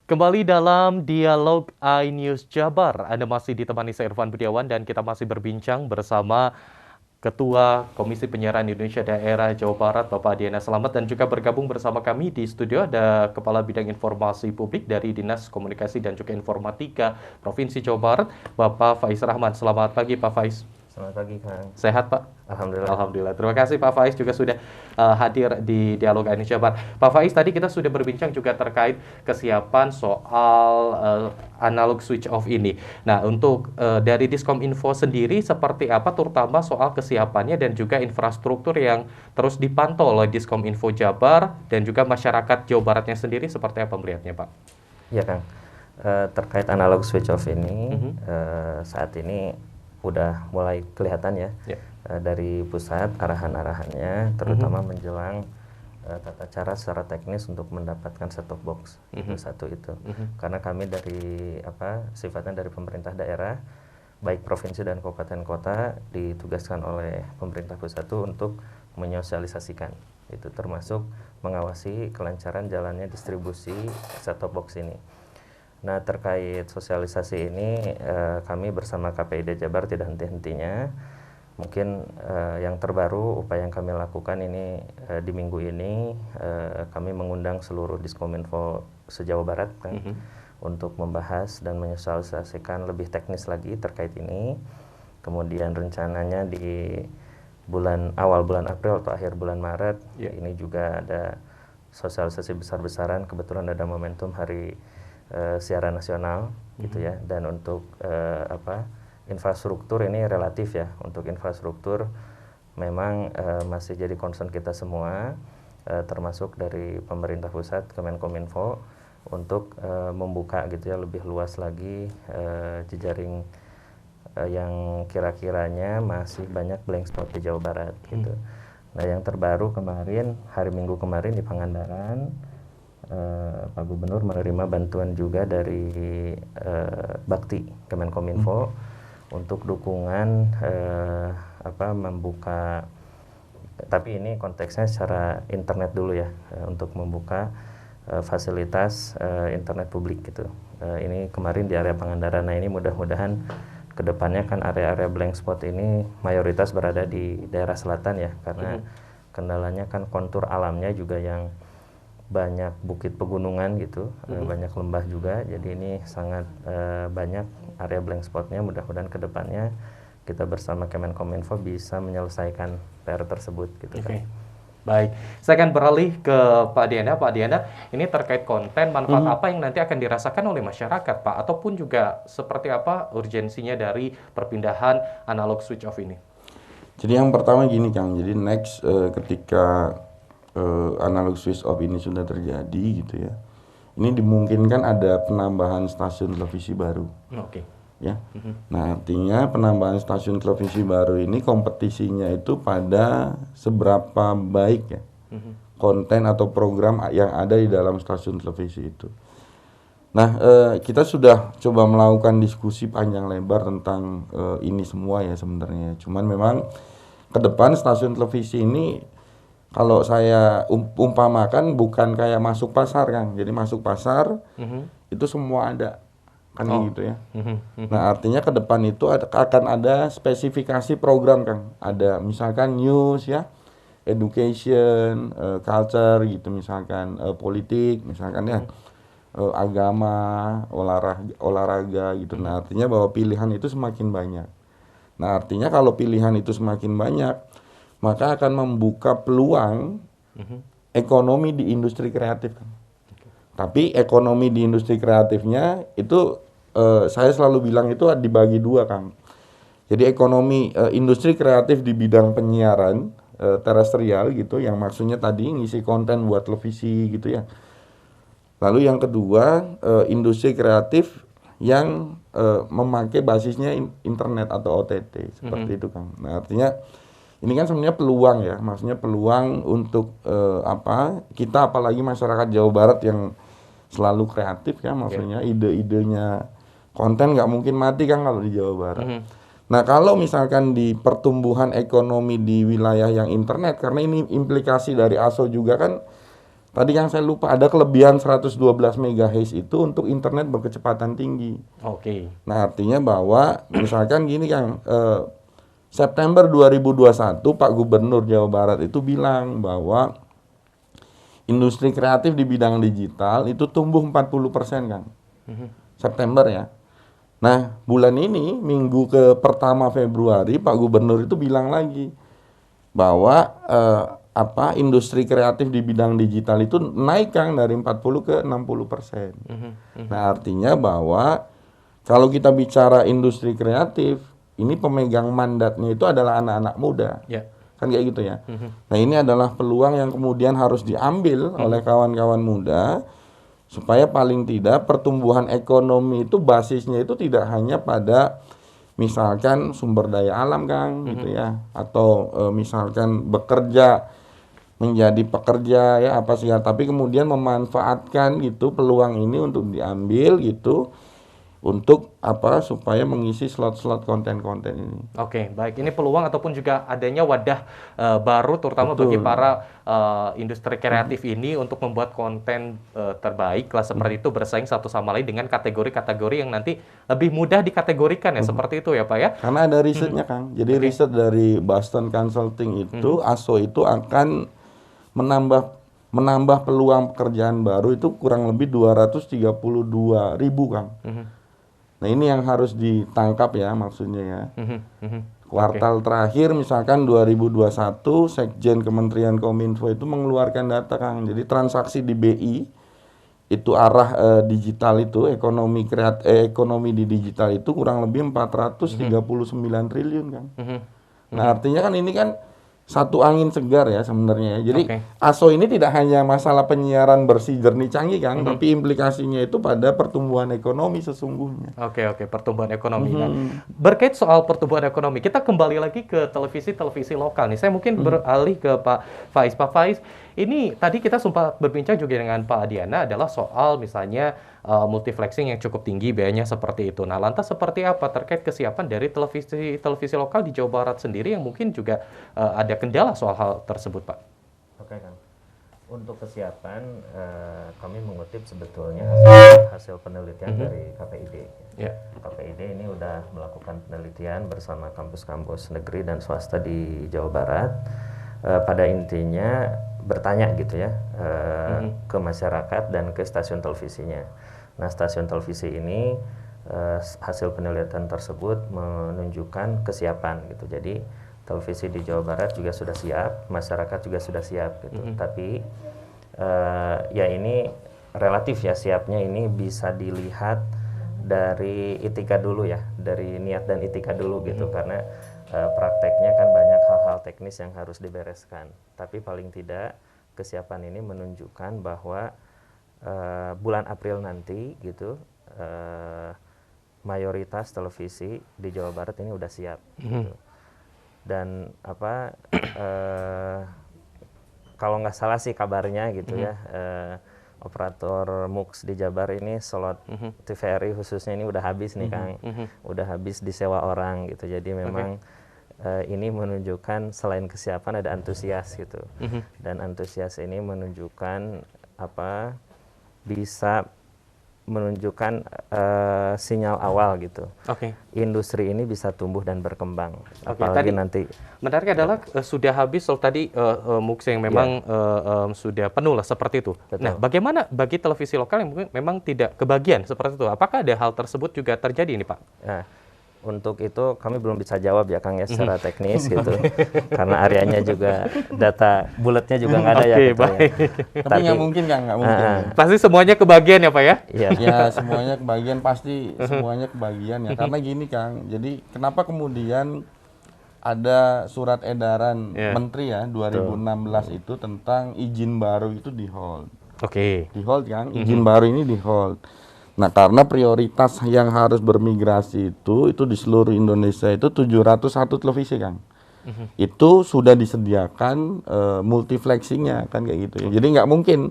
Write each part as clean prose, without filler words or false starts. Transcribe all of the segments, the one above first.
Kembali dalam dialog iNews Jabar, Anda masih ditemani saya Irfan Budiawan dan kita masih berbincang bersama Ketua Komisi Penyiaran Indonesia Daerah Jawa Barat, Bapak Diana Selamat, dan juga bergabung bersama kami di studio ada Kepala Bidang Informasi Publik dari Dinas Komunikasi dan juga Informatika Provinsi Jawa Barat, Bapak Faiz Rahman. Selamat pagi, Pak Faiz. Selamat pagi, Kang. Sehat, Pak? Alhamdulillah. Alhamdulillah. Terima kasih Pak Faiz juga sudah hadir di Dialog Indonesia Jabar. Pak Faiz, tadi kita sudah berbincang juga terkait kesiapan soal analog switch off ini. Nah, untuk dari Diskominfo sendiri seperti apa terutama soal kesiapannya dan juga infrastruktur yang terus dipantau oleh Diskominfo Jabar dan juga masyarakat Jawa Baratnya sendiri seperti apa melihatnya, Pak? Iya, Kang. Terkait analog switch off ini, saat ini udah mulai kelihatan ya, dari pusat arahan-arahannya, terutama menjelang tata cara secara teknis untuk mendapatkan set-top box. Itu satu itu. Karena kami dari sifatnya dari pemerintah daerah, baik provinsi dan kabupaten kota ditugaskan oleh pemerintah pusat itu untuk menyosialisasikan. Itu termasuk mengawasi kelancaran jalannya distribusi set-top box ini. Nah, terkait sosialisasi ini kami bersama KPID Jabar tidak henti-hentinya. Mungkin yang terbaru upaya yang kami lakukan ini di minggu ini kami mengundang seluruh Diskominfo se-Jawa Barat kan, untuk membahas dan menyosialisasikan lebih teknis lagi terkait ini. Kemudian rencananya di awal bulan April atau akhir bulan Maret ini juga ada sosialisasi besar-besaran. Kebetulan ada momentum hari siaran nasional gitu ya, dan untuk infrastruktur ini relatif ya, untuk infrastruktur memang masih jadi concern kita semua, termasuk dari pemerintah pusat Kemenkominfo untuk membuka gitu ya lebih luas lagi jejaring yang kira-kiranya masih banyak blank spot di Jawa Barat gitu. Nah, yang terbaru kemarin hari Minggu kemarin di Pangandaran, Pak Gubernur menerima bantuan juga dari Bakti Kemenkominfo untuk dukungan membuka, tapi ini konteksnya secara internet dulu ya, untuk membuka fasilitas internet publik gitu. Ini kemarin di area Pangandaran. Nah, ini mudah-mudahan kedepannya kan area-area blank spot ini mayoritas berada di daerah selatan ya, karena kendalanya kan kontur alamnya juga yang banyak bukit pegunungan gitu, banyak lembah juga. Jadi ini sangat banyak area blank spotnya. Mudah-mudahan kedepannya kita bersama Kemenkominfo bisa menyelesaikan PR tersebut gitu kan. Baik, saya akan beralih ke Pak Diana. Pak Diana, ini terkait konten manfaat apa yang nanti akan dirasakan oleh masyarakat, Pak? Ataupun juga seperti apa urgensinya dari perpindahan analog switch off ini? Jadi yang pertama gini Kang, jadi next ketika analog switch off ini sudah terjadi gitu ya, ini dimungkinkan ada penambahan stasiun televisi baru. Ya. Nah, artinya penambahan stasiun televisi baru ini kompetisinya itu pada seberapa baik ya konten atau program yang ada di dalam stasiun televisi itu. Nah, kita sudah coba melakukan diskusi panjang lebar tentang ini semua ya sebenarnya. Cuman memang ke depan stasiun televisi ini kalau saya umpamakan bukan kayak masuk pasar Kang. Jadi masuk pasar itu semua ada kan gitu ya. Nah, artinya ke depan itu akan ada spesifikasi program Kang. Ada misalkan news ya, education, culture gitu misalkan, politik misalkan ya, agama, olahraga gitu. Nah, artinya bahwa pilihan itu semakin banyak. Nah, artinya kalau pilihan itu semakin banyak, maka akan membuka peluang ekonomi di industri kreatif. Tapi ekonomi di industri kreatifnya itu saya selalu bilang itu dibagi dua Kang. Jadi ekonomi industri kreatif di bidang penyiaran terestrial gitu, yang maksudnya tadi ngisi konten buat televisi gitu ya. Lalu yang kedua industri kreatif yang memakai basisnya internet atau OTT seperti itu Kang. Nah, artinya ini kan sebenarnya peluang ya, maksudnya peluang untuk kita apalagi masyarakat Jawa Barat yang selalu kreatif ya, maksudnya ide-idenya konten nggak mungkin mati kan kalau di Jawa Barat. Nah, kalau misalkan di pertumbuhan ekonomi di wilayah yang internet, karena ini implikasi dari ASO juga kan, Tadi yang saya lupa, ada kelebihan 112 MHz itu untuk internet berkecepatan tinggi. Oke. Nah, artinya bahwa misalkan gini Kang, September 2021 Pak Gubernur Jawa Barat itu bilang bahwa industri kreatif di bidang digital itu tumbuh 40% Kang. September ya. Nah, bulan ini minggu ke pertama Februari Pak Gubernur itu bilang lagi bahwa industri kreatif di bidang digital itu naik Kang dari 40 ke 60%. Nah, artinya bahwa kalau kita bicara industri kreatif, ini pemegang mandatnya itu adalah anak-anak muda. Kan kayak gitu ya. Nah, ini adalah peluang yang kemudian harus diambil oleh kawan-kawan muda supaya paling tidak pertumbuhan ekonomi itu basisnya itu tidak hanya pada misalkan sumber daya alam Kang gitu ya, atau misalkan bekerja menjadi pekerja ya apa sih ya, tapi kemudian memanfaatkan gitu peluang ini untuk diambil gitu untuk supaya mengisi slot-slot konten-konten ini. Oke, baik. Ini peluang ataupun juga adanya wadah baru terutama bagi para industri kreatif ini untuk membuat konten terbaik lah seperti itu, bersaing satu sama lain dengan kategori-kategori yang nanti lebih mudah dikategorikan ya, seperti itu ya Pak ya. Karena ada risetnya Kang. Jadi riset dari Boston Consulting itu ASO itu akan menambah peluang pekerjaan baru itu kurang lebih 232.000 Kang. Nah, ini yang harus ditangkap ya maksudnya ya. Kuartal terakhir misalkan 2021 Sekjen Kementerian Kominfo itu mengeluarkan data Kang. Jadi transaksi di BI itu arah digital itu ekonomi di digital itu kurang lebih 439 triliun Kang. Nah, artinya kan ini kan satu angin segar ya sebenarnya ya. Jadi ASO ini tidak hanya masalah penyiaran bersih, jernih, canggih Kang, tapi implikasinya itu pada pertumbuhan ekonomi sesungguhnya. Oke, pertumbuhan ekonomi. Nah, berkait soal pertumbuhan ekonomi, kita kembali lagi ke televisi lokal nih. Saya mungkin beralih ke Pak Faiz. Pak Faiz, ini tadi kita sempat berbincang juga dengan Pak Adiana adalah soal misalnya multiplexing yang cukup tinggi biayanya seperti itu. Nah, lantas seperti apa terkait kesiapan dari televisi lokal di Jawa Barat sendiri yang mungkin juga ada kendala soal hal tersebut, Pak? Oke, Kang. Untuk kesiapan, kami mengutip sebetulnya hasil penelitian dari KPID. KPID ini udah melakukan penelitian bersama kampus-kampus negeri dan swasta di Jawa Barat. Pada intinya bertanya gitu ya ke masyarakat dan ke stasiun televisinya. Nah, stasiun televisi ini hasil penelitian tersebut menunjukkan kesiapan gitu. Jadi televisi di Jawa Barat juga sudah siap, masyarakat juga sudah siap gitu. Tapi ya ini relatif ya, siapnya ini bisa dilihat dari itikad dulu ya, dari niat dan itikad dulu gitu. Karena prakteknya kan banyak hal-hal teknis yang harus dibereskan. Tapi paling tidak kesiapan ini menunjukkan bahwa bulan April nanti gitu mayoritas televisi di Jawa Barat ini udah siap gitu. Dan kalau nggak salah sih kabarnya gitu ya, operator MUX di Jabar ini slot TVRI khususnya ini udah habis nih Kang, udah habis disewa orang gitu. Jadi memang ini menunjukkan selain kesiapan ada antusias gitu, dan antusias ini menunjukkan bisa menunjukkan sinyal awal gitu. Industri ini bisa tumbuh dan berkembang. Apalagi nanti. Menarik adalah sudah habis tadi MUX yang memang sudah penuh lah seperti itu. Betul. Nah, bagaimana bagi televisi lokal yang mungkin memang tidak kebagian seperti itu? Apakah ada hal tersebut juga terjadi ini Pak? Nah, untuk itu kami belum bisa jawab ya Kang ya secara teknis gitu. Karena areanya juga data bulatnya juga nggak ada ya. Tapi nggak mungkin Kang, nggak mungkin. Pasti semuanya kebagian ya Pak ya? Ya semuanya kebagian, pasti semuanya kebagian ya. Karena gini Kang, jadi kenapa kemudian ada surat edaran Menteri ya 2016 itu tentang izin baru itu di hold. Di hold Kang, izin baru ini di hold. Nah, karena prioritas yang harus bermigrasi itu di seluruh Indonesia itu 701 televisi, Kang. Itu sudah disediakan multiplexingnya kan kayak gitu ya. Jadi nggak mungkin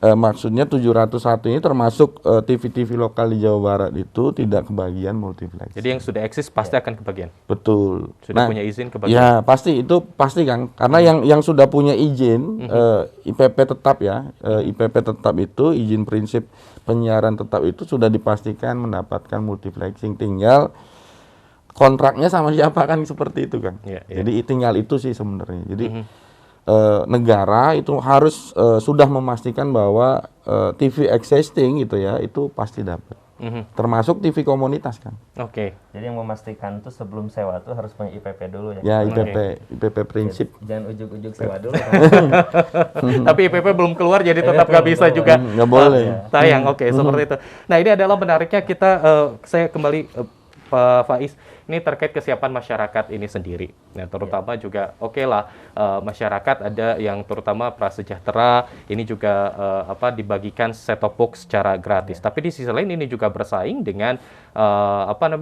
maksudnya 701 ini termasuk TV-TV lokal di Jawa Barat itu tidak kebagian multiplexing. Jadi yang sudah eksis pasti akan kebagian. Betul. Sudah punya izin kebagian. Ya pasti itu pasti Kang, karena yang sudah punya izin IPP tetap ya, IPP tetap itu izin prinsip penyiaran tetap itu sudah dipastikan mendapatkan multiplexing. Tinggal kontraknya sama siapa kan seperti itu Kang. Jadi tinggal itu sih sebenarnya. Jadi negara itu harus sudah memastikan bahwa TV existing gitu ya itu pasti dapat, termasuk TV komunitas kan. Jadi yang memastikan tuh sebelum sewa tuh harus punya IPP dulu ya. Ya IPP prinsip. Jangan ujuk-ujuk sewa dulu. Tapi IPP belum keluar jadi tetap nggak bisa juga. Nggak boleh. Sayang. Seperti itu. Nah ini adalah menariknya kita. Saya kembali Pak Faiz. Ini terkait kesiapan masyarakat ini sendiri. Nah, terutama juga masyarakat ada yang terutama prasejahtera ini juga dibagikan set-top box secara gratis. Tapi di sisi lain ini juga bersaing dengan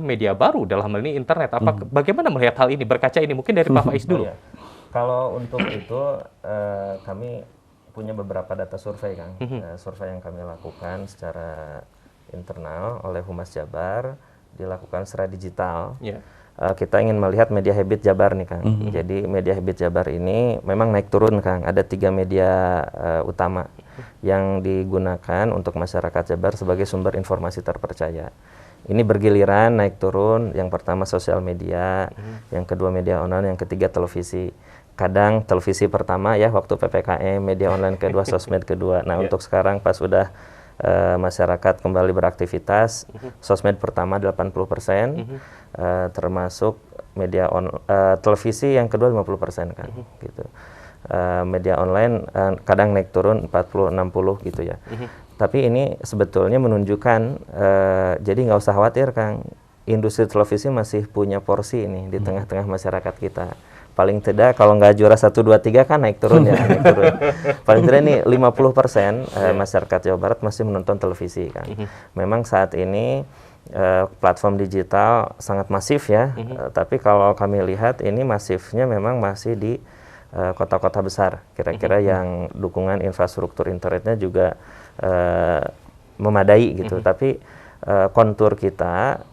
media baru dalam hal ini internet. Bagaimana melihat hal ini? Berkaca ini mungkin dari Pak Faiz dulu. Kalau untuk itu kami punya beberapa data survei Kang. Survei yang kami lakukan secara internal oleh Humas Jabar, dilakukan secara digital. Kita ingin melihat media habit Jabar nih Kang. Jadi media habit Jabar ini memang naik turun Kang. Ada 3 media utama yang digunakan untuk masyarakat Jabar sebagai sumber informasi terpercaya. Ini bergiliran naik turun. Yang pertama sosial media, yang kedua media online, yang ketiga televisi. Kadang televisi pertama ya waktu PPKM, media online kedua, sosmed kedua. Nah untuk sekarang pas sudah masyarakat kembali beraktivitas, sosmed pertama 80%, termasuk media televisi yang kedua 50% kan, gitu. Media online kadang naik turun 40-60 gitu ya. Tapi ini sebetulnya menunjukkan, jadi nggak usah khawatir Kang, industri televisi masih punya porsi ini di tengah-tengah masyarakat kita. Paling tidak kalau nggak juara 1, 2, 3 kan naik turun ya, naik turun. Paling tidak ini 50% masyarakat Jawa Barat masih menonton televisi kan. Memang saat ini platform digital sangat masif ya, tapi kalau kami lihat ini masifnya memang masih di kota-kota besar. Kira-kira yang dukungan infrastruktur internetnya juga memadai gitu. Tapi kontur kita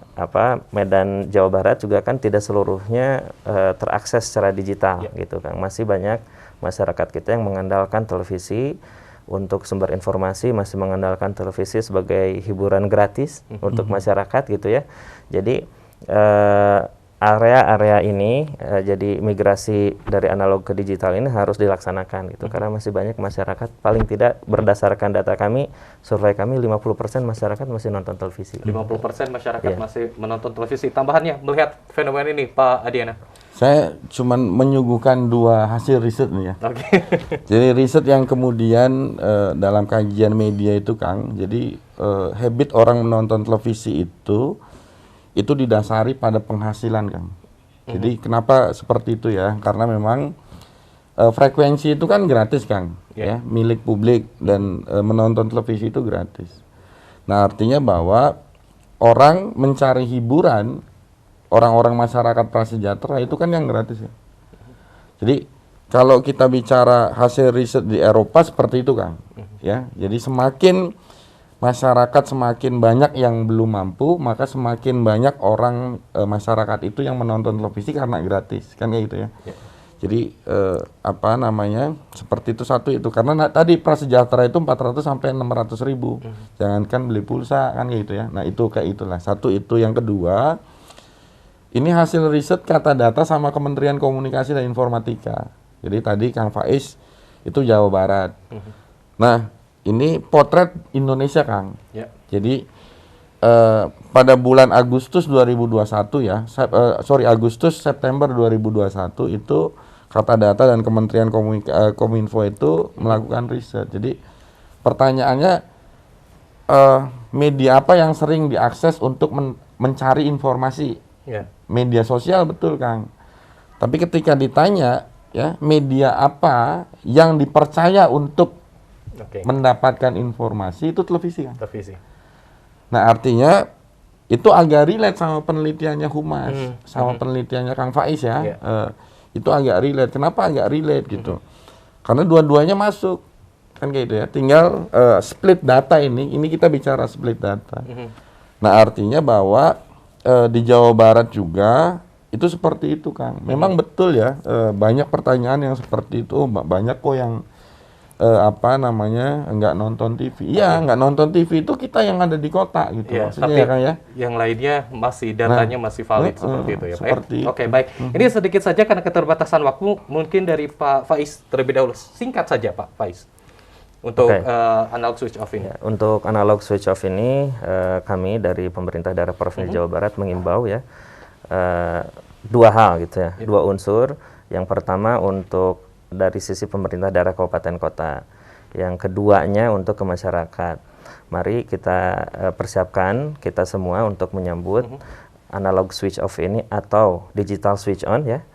Medan Jawa Barat juga kan tidak seluruhnya terakses secara digital gitu kan. Masih banyak masyarakat kita yang mengandalkan televisi untuk sumber informasi, masih mengandalkan televisi sebagai hiburan gratis untuk masyarakat gitu ya. Jadi area-area ini jadi migrasi dari analog ke digital ini harus dilaksanakan gitu, karena masih banyak masyarakat, paling tidak berdasarkan data kami, survei kami 50% masyarakat masih nonton televisi. 50% masyarakat masih menonton televisi. Tambahannya melihat fenomena ini Pak Adiana. Saya cuman menyuguhkan 2 hasil riset nih ya. Jadi riset yang kemudian dalam kajian media itu Kang, jadi habit orang menonton televisi itu didasari pada penghasilan Kang. Jadi kenapa seperti itu ya? Karena memang frekuensi itu kan gratis Kang, ya, milik publik, dan menonton televisi itu gratis. Nah artinya bahwa orang mencari hiburan, orang-orang masyarakat prasejahtera itu kan yang gratis ya. Jadi kalau kita bicara hasil riset di Eropa seperti itu Kang, ya. Jadi semakin masyarakat semakin banyak yang belum mampu, maka semakin banyak orang masyarakat itu yang menonton televisi karena gratis, kan kayak gitu ya. Jadi seperti itu satu itu, karena tadi prasejahtera itu 400 sampai 600 ribu, jangankan beli pulsa kan kayak gitu ya. Nah itu kayak itulah satu itu. Yang kedua, ini hasil riset kata data sama Kementerian Komunikasi dan Informatika. Jadi tadi Kang Faiz itu Jawa Barat. Nah ini potret Indonesia Kang. Jadi pada bulan Agustus 2021 ya, Agustus September 2021 itu kata data dan Kementerian Kominfo itu melakukan riset. Jadi pertanyaannya media apa yang sering diakses untuk mencari informasi? Media sosial, betul Kang. Tapi ketika ditanya ya, media apa yang dipercaya untuk mendapatkan informasi, itu televisi kan? Televisi. Nah artinya itu agak relate sama penelitiannya Humas, sama penelitiannya Kang Faiz ya. Itu agak relate. Kenapa agak relate gitu? Karena dua-duanya masuk. kan kayak gitu ya. Tinggal split data ini kita bicara split data. Nah, artinya bahwa di Jawa Barat juga itu seperti itu, Kang. Memang betul ya, banyak pertanyaan yang seperti itu, banyak kok yang nggak nonton TV. Iya, nggak nonton TV itu kita yang ada di kota gitu, ya, maksudnya tapi ya, Kang ya. yang lainnya masih datanya masih valid seperti itu ya, Pak. Seperti Oke, baik. Ini sedikit saja karena keterbatasan waktu, mungkin dari Pak Faiz terlebih dahulu. Singkat saja, Pak Faiz. Untuk analog switch off ini. Ya, untuk analog switch off ini kami dari pemerintah daerah Provinsi Jawa Barat mengimbau ya dua hal gitu ya, dua unsur. Yang pertama untuk dari sisi pemerintah daerah kabupaten kota, yang keduanya untuk ke masyarakat. Mari kita persiapkan kita semua untuk menyambut analog switch off ini atau digital switch on ya.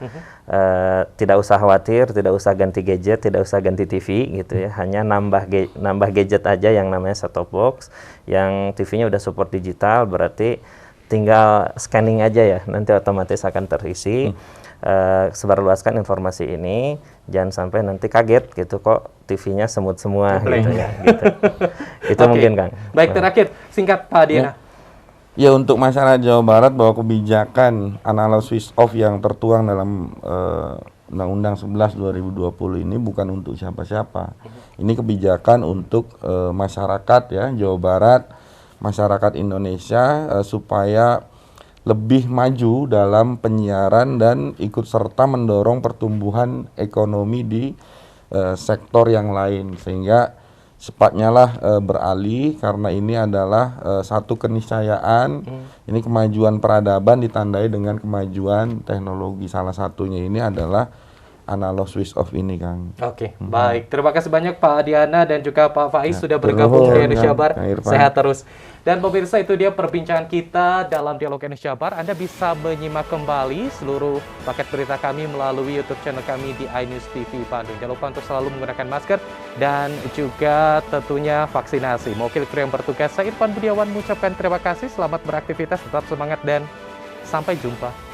Tidak usah khawatir, tidak usah ganti gadget, tidak usah ganti TV gitu ya. Hanya nambah gadget aja yang namanya set-top box, yang TV-nya udah support digital, berarti tinggal scanning aja ya, nanti otomatis akan terisi. Sebarluaskan informasi ini, jangan sampai nanti kaget gitu kok TV-nya semut semua gitu ya. Gitu. Itu mungkin, Kang. Baik, terakhir singkat Pak Diana. Ya, untuk masyarakat Jawa Barat bahwa kebijakan analog switch off yang tertuang dalam Undang-Undang 11 2020 ini bukan untuk siapa-siapa. Ini kebijakan untuk masyarakat ya Jawa Barat, masyarakat Indonesia supaya lebih maju dalam penyiaran dan ikut serta mendorong pertumbuhan ekonomi di sektor yang lain, sehingga cepatnya lah beralih, karena ini adalah satu keniscayaan. Ini kemajuan peradaban ditandai dengan kemajuan teknologi. Salah satunya ini adalah analog switch off ini, Kang. Oke, baik. Terima kasih banyak Pak Diana dan juga Pak Faiz sudah bergabung di Indonesia Bar. Sehat terus. Dan pemirsa, itu dia perbincangan kita dalam Dialog Indonesia Bar. Anda bisa menyimak kembali seluruh paket berita kami melalui YouTube channel kami di iNews TV Bandung. Jangan lupa untuk selalu menggunakan masker dan juga tentunya vaksinasi. Mewakili kru yang bertugas, saya Irfan Budiawan mengucapkan terima kasih, selamat beraktivitas, tetap semangat dan sampai jumpa.